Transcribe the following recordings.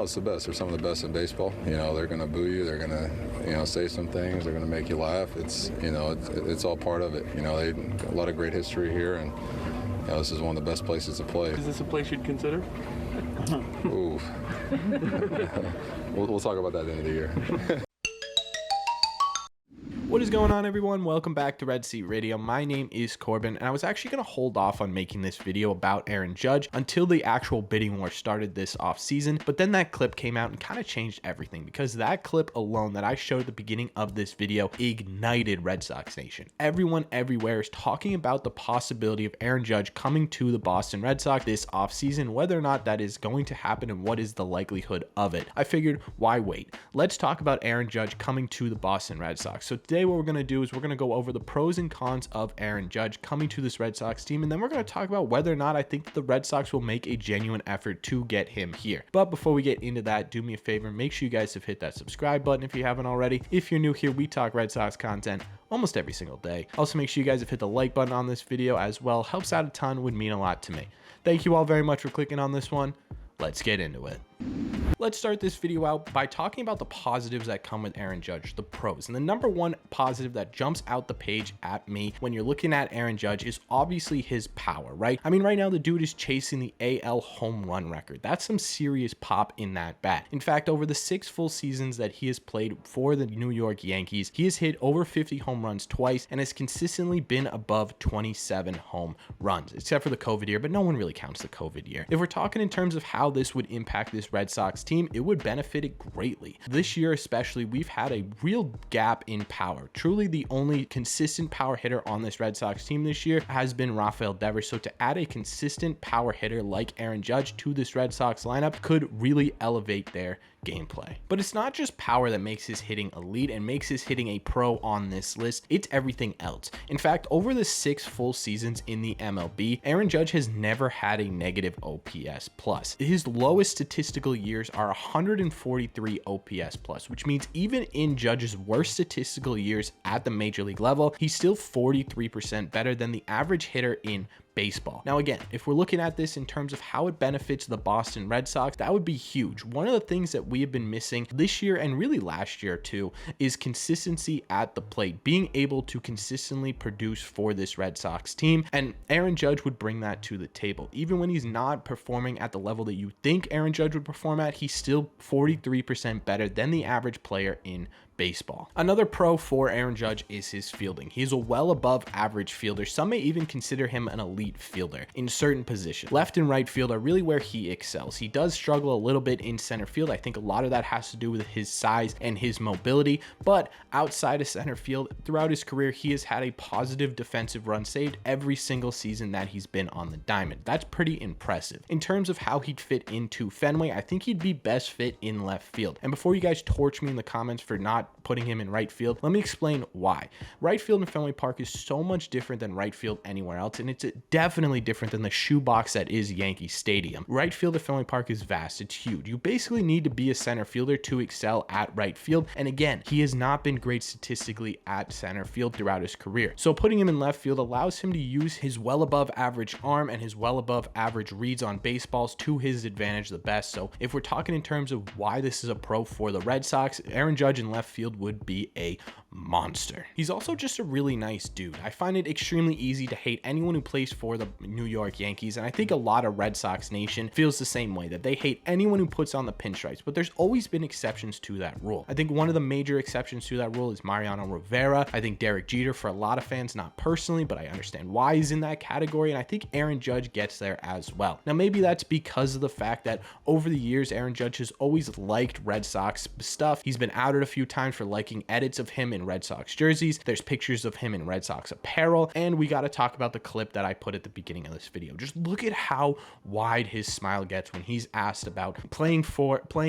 crowd's the best. They're some of the best in baseball. They're going to boo you. They're going to, say some things. They're going to make you laugh. It's all part of it. They got a lot of great history here, and this is one of the best places to play. Is this a place you'd consider? Ooh. We'll talk about that at the end of the year. What is going on, everyone? Welcome back to Red Seat Radio. My name is Corbin, and I was actually going to hold off on making this video about Aaron Judge until the actual bidding war started this offseason, but then that clip came out and kind of changed everything, because that clip alone that I showed at the beginning of this video ignited Red Sox Nation. Everyone everywhere is talking about the possibility of Aaron Judge coming to the Boston Red Sox this offseason, whether or not that is going to happen and what is the likelihood of it. I figured, why wait? Let's talk about Aaron Judge coming to the Boston Red Sox. So today what we're going to do is we're going to go over the pros and cons of Aaron Judge coming to this Red Sox team, and then we're going to talk about whether or not I think the Red Sox will make a genuine effort to get him here. But before we get into that, do me a favor, make sure you guys have hit that subscribe button if you haven't already. If you're new here, we talk Red Sox content almost every single day. Also, make sure you guys have hit the like button on this video as well. Helps out a ton, would mean a lot to me. Thank you all very much for clicking on this one. Let's get into it. Let's start this video out by talking about the positives that come with Aaron Judge, the pros. And the number one positive that jumps out the page at me when you're looking at Aaron Judge is obviously his power, right? I mean, right now the dude is chasing the AL home run record. That's some serious pop in that bat. In fact, over the 6 full seasons that he has played for the New York Yankees, he has hit over 50 home runs twice and has consistently been above 27 home runs, except for the COVID year, but no one really counts the COVID year. If we're talking in terms of how this would impact this Red Sox team, it would benefit it greatly. This year especially, we've had a real gap in power. Truly the only consistent power hitter on this Red Sox team this year has been Rafael Devers. So to add a consistent power hitter like Aaron Judge to this Red Sox lineup could really elevate their gameplay. But it's not just power that makes his hitting elite and makes his hitting a pro on this list, it's everything else. In fact, over the 6 full seasons in the MLB, Aaron Judge has never had a negative OPS plus. His lowest statistical years are 143 OPS plus, which means even in Judge's worst statistical years at the major league level, he's still 43% better than the average hitter in baseball. Now again, if we're looking at this in terms of how it benefits the Boston Red Sox, that would be huge. One of the things that we have been missing this year and really last year too is consistency at the plate, being able to consistently produce for this Red Sox team, and Aaron Judge would bring that to the table. Even when he's not performing at the level that you think Aaron Judge would perform at, he's still 43% better than the average player in baseball. Another pro for Aaron Judge is his fielding. He's a well above average fielder. Some may even consider him an elite fielder in certain positions. Left and right field are really where he excels. He does struggle a little bit in center field. I think a lot of that has to do with his size and his mobility, but outside of center field, throughout his career, he has had a positive defensive run saved every single season that he's been on the diamond. That's pretty impressive. In terms of how he'd fit into Fenway, I think he'd be best fit in left field. And before you guys torch me in the comments for not putting him in right field, let me explain why. Right field in Fenway Park is so much different than right field anywhere else, and it's definitely different than the shoebox that is Yankee Stadium. Right field at Fenway Park is vast. It's huge. You basically need to be a center fielder to excel at right field, and again, he has not been great statistically at center field throughout his career. So putting him in left field allows him to use his well above average arm and his well above average reads on baseballs to his advantage the best. So if we're talking in terms of why this is a pro for the Red Sox, Aaron Judge in left field would be a monster. He's also just a really nice dude. I find it extremely easy to hate anyone who plays for the New York Yankees, and I think a lot of Red Sox Nation feels the same way, that they hate anyone who puts on the pinstripes, but there's always been exceptions to that rule. I think one of the major exceptions to that rule is Mariano Rivera. I think Derek Jeter, for a lot of fans, not personally, but I understand why he's in that category, and I think Aaron Judge gets there as well. Now, maybe that's because of the fact that over the years, Aaron Judge has always liked Red Sox stuff. He's been outed a few times for liking edits of him in Red Sox jerseys. There's pictures of him in Red Sox apparel, and we got to talk about the clip that I put at the beginning of this video. Just look at how wide his smile gets when he's asked about playing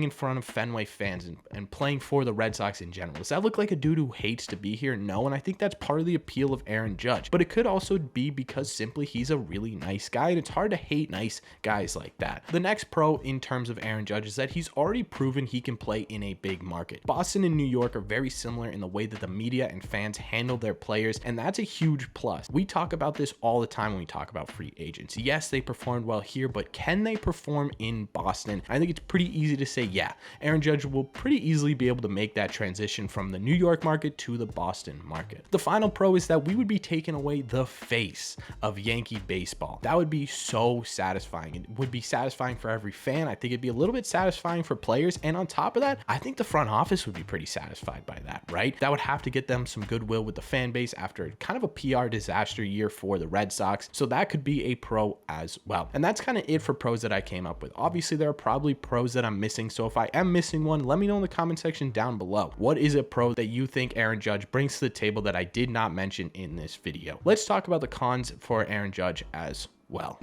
in front of Fenway fans and playing for the Red Sox in general. Does that look like a dude who hates to be here? No, and I think that's part of the appeal of Aaron Judge, but it could also be because simply he's a really nice guy, and it's hard to hate nice guys like that. The next pro in terms of Aaron Judge is that he's already proven he can play in a big market. Boston and New York are very similar in the way that the media and fans handle their players, and that's a huge plus. We talk about this all the time when we talk about free agents. Yes, they performed well here, but can they perform in Boston? I think it's pretty easy to say, yeah, Aaron Judge will pretty easily be able to make that transition from the New York market to the Boston market. The final pro is that we would be taking away the face of Yankee baseball. That would be so satisfying. It would be satisfying for every fan. I think it'd be a little bit satisfying for players. And on top of that, I think the front office would be pretty satisfied by that, right? That would have to get them some goodwill with the fan base after kind of a PR disaster year for the Red Sox. So that could be a pro as well. And that's kind of it for pros that I came up with. Obviously, there are probably pros that I'm missing. So if I am missing one, let me know in the comment section down below. What is a pro that you think Aaron Judge brings to the table that I did not mention in this video? Let's talk about the cons for Aaron Judge as well.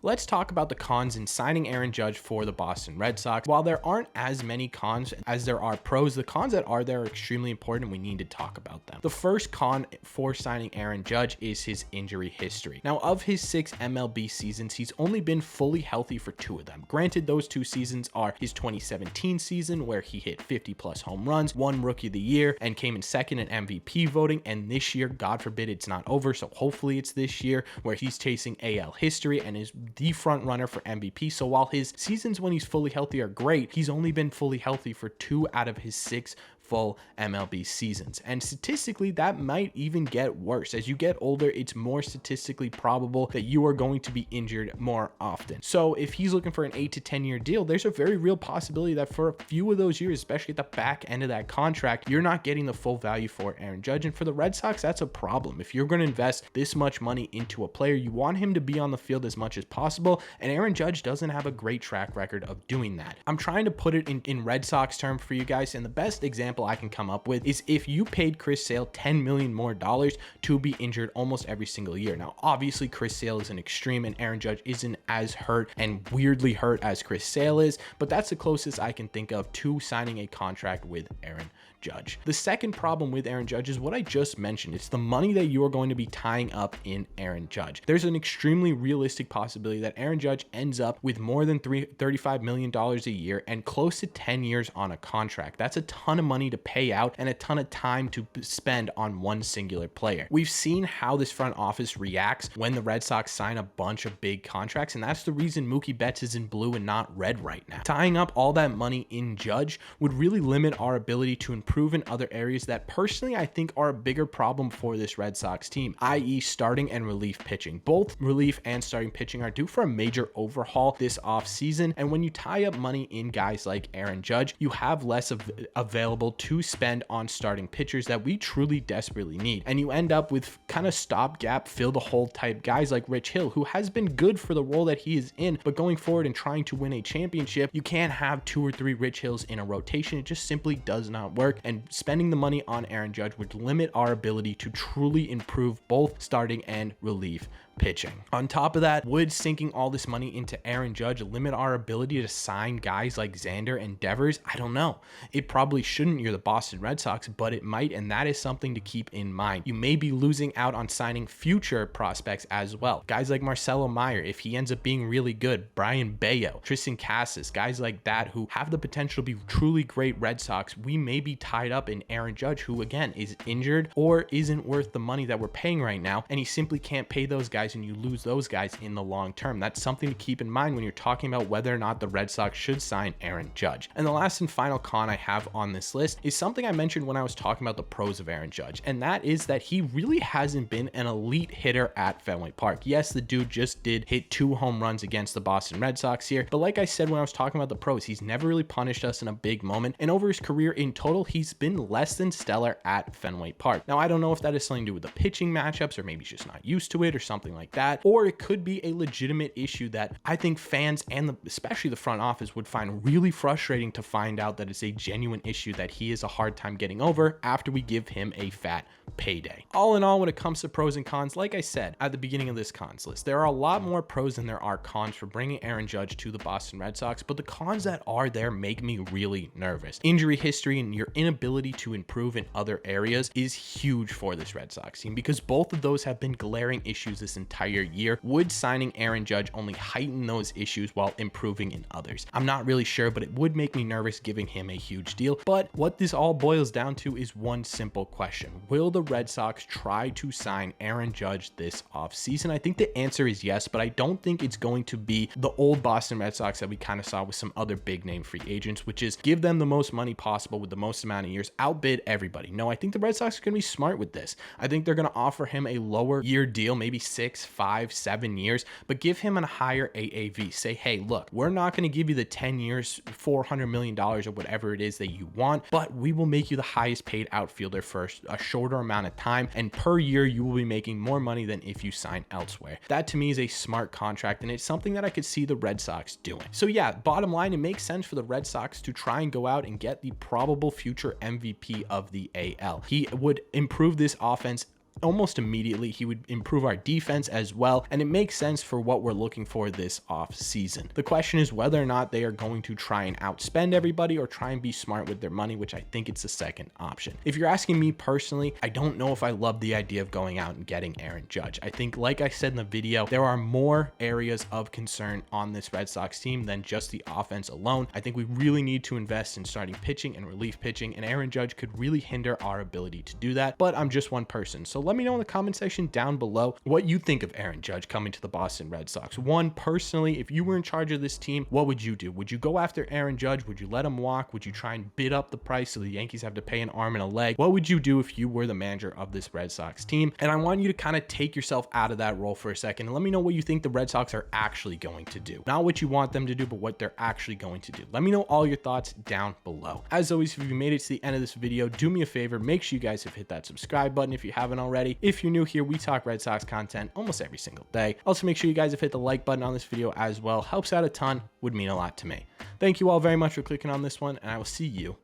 Let's talk about the cons in signing Aaron Judge for the Boston Red Sox. While there aren't as many cons as there are pros, the cons that are there are extremely important and we need to talk about them. The first con for signing Aaron Judge is his injury history. Now, of his 6 MLB seasons, he's only been fully healthy for 2 of them. Granted, those 2 seasons are his 2017 season where he hit 50+ home runs, won Rookie of the Year, and came in second in MVP voting. And this year, God forbid it's not over, so hopefully it's this year where he's chasing AL history and is the front runner for MVP. So while his seasons when he's fully healthy are great, he's only been fully healthy for 2 out of his 6 full MLB seasons. And statistically, that might even get worse. As you get older, it's more statistically probable that you are going to be injured more often. So if he's looking for an 8 to 10 year deal, there's a very real possibility that for a few of those years, especially at the back end of that contract, you're not getting the full value for Aaron Judge. And for the Red Sox, that's a problem. If you're going to invest this much money into a player, you want him to be on the field as much as possible. And Aaron Judge doesn't have a great track record of doing that. I'm trying to put it in Red Sox terms for you guys. And the best example I can come up with is if you paid Chris Sale $10 million more to be injured almost every single year. Now, obviously, Chris Sale is an extreme and Aaron Judge isn't as hurt and weirdly hurt as Chris Sale is, but that's the closest I can think of to signing a contract with Aaron Judge. The second problem with Aaron Judge is what I just mentioned. It's the money that you are going to be tying up in Aaron Judge. There's an extremely realistic possibility that Aaron Judge ends up with more than $35 million a year and close to 10 years on a contract. That's a ton of money to pay out and a ton of time to spend on one singular player. We've seen how this front office reacts when the Red Sox sign a bunch of big contracts, and that's the reason Mookie Betts is in blue and not red right now. Tying up all that money in Judge would really limit our ability to improve in other areas that personally I think are a bigger problem for this Red Sox team, i.e. starting and relief pitching. Both relief and starting pitching are due for a major overhaul this offseason, and when you tie up money in guys like Aaron Judge, you have less available to spend on starting pitchers that we truly desperately need, and you end up with kind of stopgap fill the hole type guys like Rich Hill, who has been good for the role that he is in, but going forward and trying to win a championship, you can't have 2 or 3 Rich Hills in a rotation. It just simply does not work, and spending the money on Aaron Judge would limit our ability to truly improve both starting and relief pitching. On top of that, would sinking all this money into Aaron Judge limit our ability to sign guys like Xander and Devers? I don't know. It probably shouldn't. You're the Boston Red Sox, but it might, and that is something to keep in mind. You may be losing out on signing future prospects as well. Guys like Marcelo Meyer, if he ends up being really good, Brian Bayo, Tristan Casas, guys like that who have the potential to be truly great Red Sox, we may be tied up in Aaron Judge, who again is injured or isn't worth the money that we're paying right now, and he simply can't pay those guys, and you lose those guys in the long term. That's something to keep in mind when you're talking about whether or not the Red Sox should sign Aaron Judge. And the last and final con I have on this list is something I mentioned when I was talking about the pros of Aaron Judge, and that is that he really hasn't been an elite hitter at Fenway Park. Yes, the dude just did hit 2 home runs against the Boston Red Sox here, but like I said when I was talking about the pros, he's never really punished us in a big moment, and over his career in total, he's been less than stellar at Fenway Park. Now, I don't know if that is something to do with the pitching matchups, or maybe he's just not used to it or something like that, or it could be a legitimate issue that I think fans and especially the front office would find really frustrating to find out that it's a genuine issue that he has a hard time getting over after we give him a fat payday. All in all, when it comes to pros and cons, like I said at the beginning of this cons list, there are a lot more pros than there are cons for bringing Aaron Judge to the Boston Red Sox, but the cons that are there make me really nervous. Injury history and your inability to improve in other areas is huge for this Red Sox team, because both of those have been glaring issues this entire year. Would signing Aaron Judge only heighten those issues while improving in others? I'm not really sure, but it would make me nervous giving him a huge deal. But what what this all boils down to is one simple question. Will the Red Sox try to sign Aaron Judge this offseason? I think the answer is yes, but I don't think it's going to be the old Boston Red Sox that we kind of saw with some other big name free agents, which is give them the most money possible with the most amount of years, outbid everybody. No, I think the Red Sox are going to be smart with this. I think they're going to offer him a lower year deal, maybe 6, 5, 7 years, but give him a higher AAV. Say, hey, look, we're not going to give you the 10 years, $400 million or whatever it is that you want, but we will make you the highest paid outfielder for a shorter amount of time. And per year, you will be making more money than if you sign elsewhere. That to me is a smart contract, and it's something that I could see the Red Sox doing. So yeah, bottom line, it makes sense for the Red Sox to try and go out and get the probable future MVP of the AL. He would improve this offense almost immediately. He would improve our defense as well, and it makes sense for what we're looking for this off season. The question is whether or not they are going to try and outspend everybody or try and be smart with their money, which I think it's the second option. If you're asking me personally, I don't know if I love the idea of going out and getting Aaron Judge. I think, like I said in the video, there are more areas of concern on this Red Sox team than just the offense alone. I think we really need to invest in starting pitching and relief pitching, and Aaron Judge could really hinder our ability to do that, but I'm just one person. So let me know in the comment section down below what you think of Aaron Judge coming to the Boston Red Sox. One, personally, if you were in charge of this team, what would you do? Would you go after Aaron Judge? Would you let him walk? Would you try and bid up the price so the Yankees have to pay an arm and a leg? What would you do if you were the manager of this Red Sox team? And I want you to kind of take yourself out of that role for a second and let me know what you think the Red Sox are actually going to do. Not what you want them to do, but what they're actually going to do. Let me know all your thoughts down below. As always, if you made it to the end of this video, do me a favor, make sure you guys have hit that subscribe button if you haven't already. If you're new here, we talk Red Sox content almost every single day. Also, make sure you guys have hit the like button on this video as well. Helps out a ton, would mean a lot to me. Thank you all very much for clicking on this one, and I will see you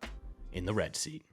in the red seat.